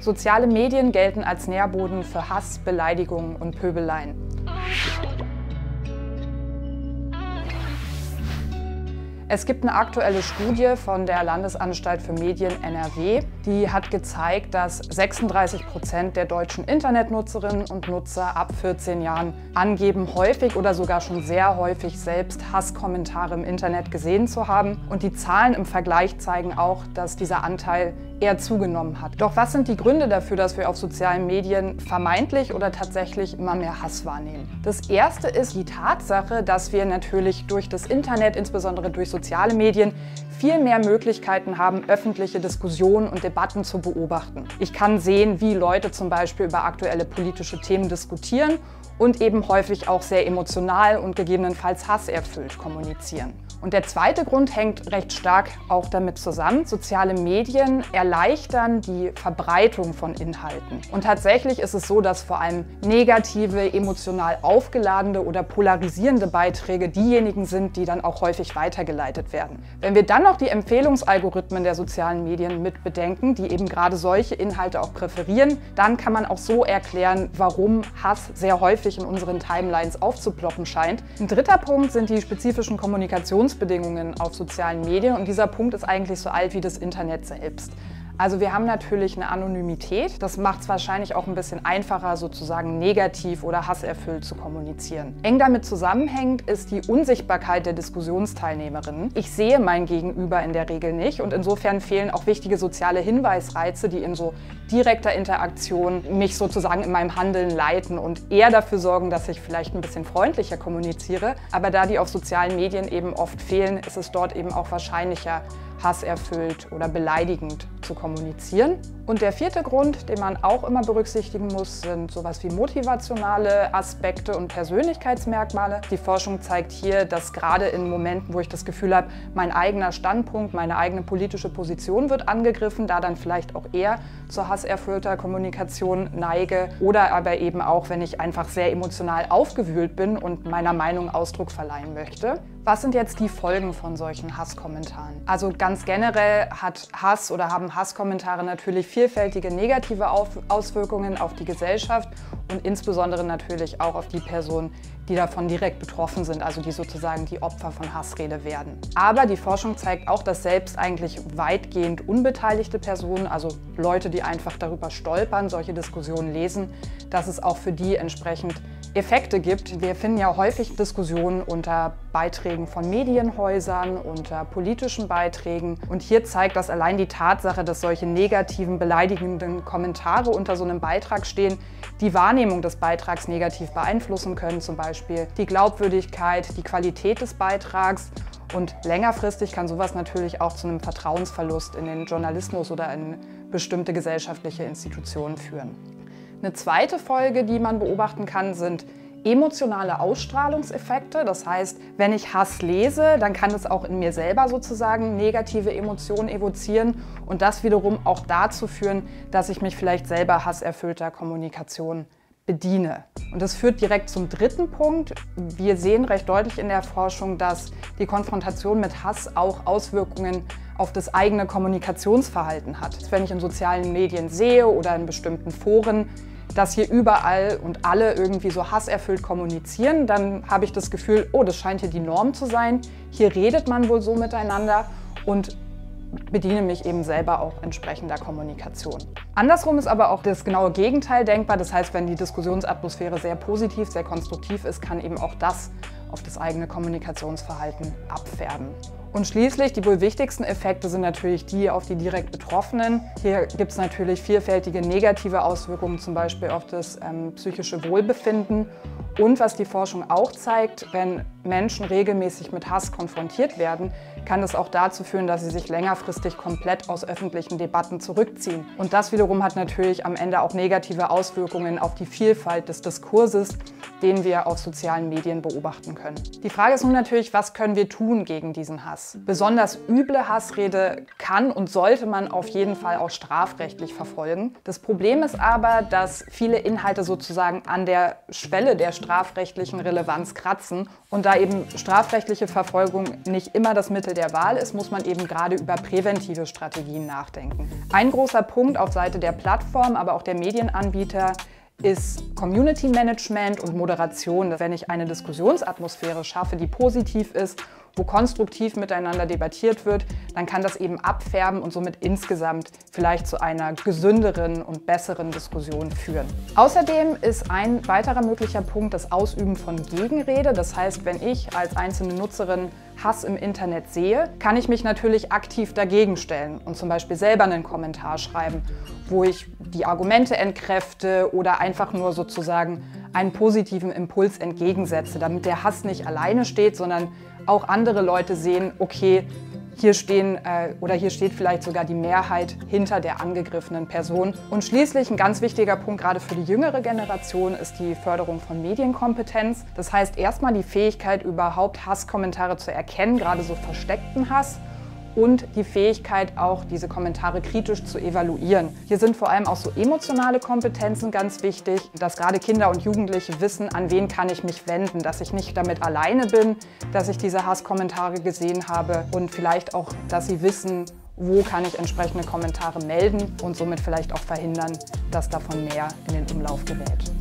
Soziale Medien gelten als Nährboden für Hass, Beleidigungen und Pöbeleien. Es gibt eine aktuelle Studie von der Landesanstalt für Medien NRW, die hat gezeigt, dass 36% der deutschen Internetnutzerinnen und Nutzer ab 14 Jahren angeben, häufig oder sogar schon sehr häufig selbst Hasskommentare im Internet gesehen zu haben. Und die Zahlen im Vergleich zeigen auch, dass dieser Anteil eher zugenommen hat. Doch was sind die Gründe dafür, dass wir auf sozialen Medien vermeintlich oder tatsächlich immer mehr Hass wahrnehmen? Das erste ist die Tatsache, dass wir natürlich durch das Internet, insbesondere durch soziale Medien, viel mehr Möglichkeiten haben, öffentliche Diskussionen und Debatten zu beobachten. Ich kann sehen, wie Leute zum Beispiel über aktuelle politische Themen diskutieren und eben häufig auch sehr emotional und gegebenenfalls hasserfüllt kommunizieren. Und der zweite Grund hängt recht stark auch damit zusammen. Soziale Medien erleichtern die Verbreitung von Inhalten. Und tatsächlich ist es so, dass vor allem negative, emotional aufgeladene oder polarisierende Beiträge diejenigen sind, die dann auch häufig weitergeleitet werden. Wenn wir dann noch die Empfehlungsalgorithmen der sozialen Medien mit bedenken, die eben gerade solche Inhalte auch präferieren, dann kann man auch so erklären, warum Hass sehr häufig in unseren Timelines aufzuploppen scheint. Ein dritter Punkt sind die spezifischen Kommunikationsbedingungen auf sozialen Medien und dieser Punkt ist eigentlich so alt wie das Internet selbst. Also wir haben natürlich eine Anonymität. Das macht es wahrscheinlich auch ein bisschen einfacher, sozusagen negativ oder hasserfüllt zu kommunizieren. Eng damit zusammenhängt ist die Unsichtbarkeit der Diskussionsteilnehmerinnen. Ich sehe mein Gegenüber in der Regel nicht und insofern fehlen auch wichtige soziale Hinweisreize, die in so direkter Interaktion mich sozusagen in meinem Handeln leiten und eher dafür sorgen, dass ich vielleicht ein bisschen freundlicher kommuniziere. Aber da die auf sozialen Medien eben oft fehlen, ist es dort eben auch wahrscheinlicher, hasserfüllt oder beleidigend zu kommunizieren. Und der vierte Grund, den man auch immer berücksichtigen muss, sind sowas wie motivationale Aspekte und Persönlichkeitsmerkmale. Die Forschung zeigt hier, dass gerade in Momenten, wo ich das Gefühl habe, mein eigener Standpunkt, meine eigene politische Position wird angegriffen, da dann vielleicht auch eher zur hasserfüllter Kommunikation neige. Oder aber eben auch, wenn ich einfach sehr emotional aufgewühlt bin und meiner Meinung Ausdruck verleihen möchte. Was sind jetzt die Folgen von solchen Hasskommentaren? Also ganz generell hat Hass oder haben Hasskommentare natürlich vielfältige negative Auswirkungen auf die Gesellschaft und insbesondere natürlich auch auf die Personen, die davon direkt betroffen sind, also die sozusagen die Opfer von Hassrede werden. Aber die Forschung zeigt auch, dass selbst eigentlich weitgehend unbeteiligte Personen, also Leute, die einfach darüber stolpern, solche Diskussionen lesen, dass es auch für die entsprechend Effekte gibt. Wir finden ja häufig Diskussionen unter Beiträgen von Medienhäusern, unter politischen Beiträgen. Und hier zeigt das allein die Tatsache, dass solche negativen, beleidigenden Kommentare unter so einem Beitrag stehen, die Wahrnehmung des Beitrags negativ beeinflussen können, zum Beispiel die Glaubwürdigkeit, die Qualität des Beitrags. Und längerfristig kann sowas natürlich auch zu einem Vertrauensverlust in den Journalismus oder in bestimmte gesellschaftliche Institutionen führen. Eine zweite Folge, die man beobachten kann, sind emotionale Ausstrahlungseffekte. Das heißt, wenn ich Hass lese, dann kann es auch in mir selber sozusagen negative Emotionen evozieren und das wiederum auch dazu führen, dass ich mich vielleicht selber hasserfüllter Kommunikation bediene. Und das führt direkt zum dritten Punkt. Wir sehen recht deutlich in der Forschung, dass die Konfrontation mit Hass auch Auswirkungen auf das eigene Kommunikationsverhalten hat. Wenn ich in sozialen Medien sehe oder in bestimmten Foren, dass hier überall und alle irgendwie so hasserfüllt kommunizieren, dann habe ich das Gefühl, oh, das scheint hier die Norm zu sein. Hier redet man wohl so miteinander und bediene mich eben selber auch entsprechender Kommunikation. Andersrum ist aber auch das genaue Gegenteil denkbar. Das heißt, wenn die Diskussionsatmosphäre sehr positiv, sehr konstruktiv ist, kann eben auch das auf das eigene Kommunikationsverhalten abfärben. Und schließlich, die wohl wichtigsten Effekte sind natürlich die auf die direkt Betroffenen. Hier gibt es natürlich vielfältige negative Auswirkungen, zum Beispiel auf das psychische Wohlbefinden. Und was die Forschung auch zeigt, wenn Menschen regelmäßig mit Hass konfrontiert werden, kann es auch dazu führen, dass sie sich längerfristig komplett aus öffentlichen Debatten zurückziehen. Und das wiederum hat natürlich am Ende auch negative Auswirkungen auf die Vielfalt des Diskurses, den wir auf sozialen Medien beobachten können. Die Frage ist nun natürlich, was können wir tun gegen diesen Hass? Hass. Besonders üble Hassrede kann und sollte man auf jeden Fall auch strafrechtlich verfolgen. Das Problem ist aber, dass viele Inhalte sozusagen an der Schwelle der strafrechtlichen Relevanz kratzen und da eben strafrechtliche Verfolgung nicht immer das Mittel der Wahl ist, muss man eben gerade über präventive Strategien nachdenken. Ein großer Punkt auf Seite der Plattform, aber auch der Medienanbieter ist Community Management und Moderation. Wenn ich eine Diskussionsatmosphäre schaffe, die positiv ist, wo konstruktiv miteinander debattiert wird, dann kann das eben abfärben und somit insgesamt vielleicht zu einer gesünderen und besseren Diskussion führen. Außerdem ist ein weiterer möglicher Punkt das Ausüben von Gegenrede. Das heißt, wenn ich als einzelne Nutzerin Hass im Internet sehe, kann ich mich natürlich aktiv dagegen stellen und zum Beispiel selber einen Kommentar schreiben, wo ich die Argumente entkräfte oder einfach nur sozusagen einen positiven Impuls entgegensetze, damit der Hass nicht alleine steht, sondern auch andere Leute sehen, okay, hier steht vielleicht sogar die Mehrheit hinter der angegriffenen Person. Und schließlich ein ganz wichtiger Punkt, gerade für die jüngere Generation, ist die Förderung von Medienkompetenz. Das heißt erstmal die Fähigkeit, überhaupt Hasskommentare zu erkennen, gerade so versteckten Hass. Und die Fähigkeit, auch diese Kommentare kritisch zu evaluieren. Hier sind vor allem auch so emotionale Kompetenzen ganz wichtig, dass gerade Kinder und Jugendliche wissen, an wen kann ich mich wenden, dass ich nicht damit alleine bin, dass ich diese Hasskommentare gesehen habe und vielleicht auch, dass sie wissen, wo kann ich entsprechende Kommentare melden und somit vielleicht auch verhindern, dass davon mehr in den Umlauf gerät.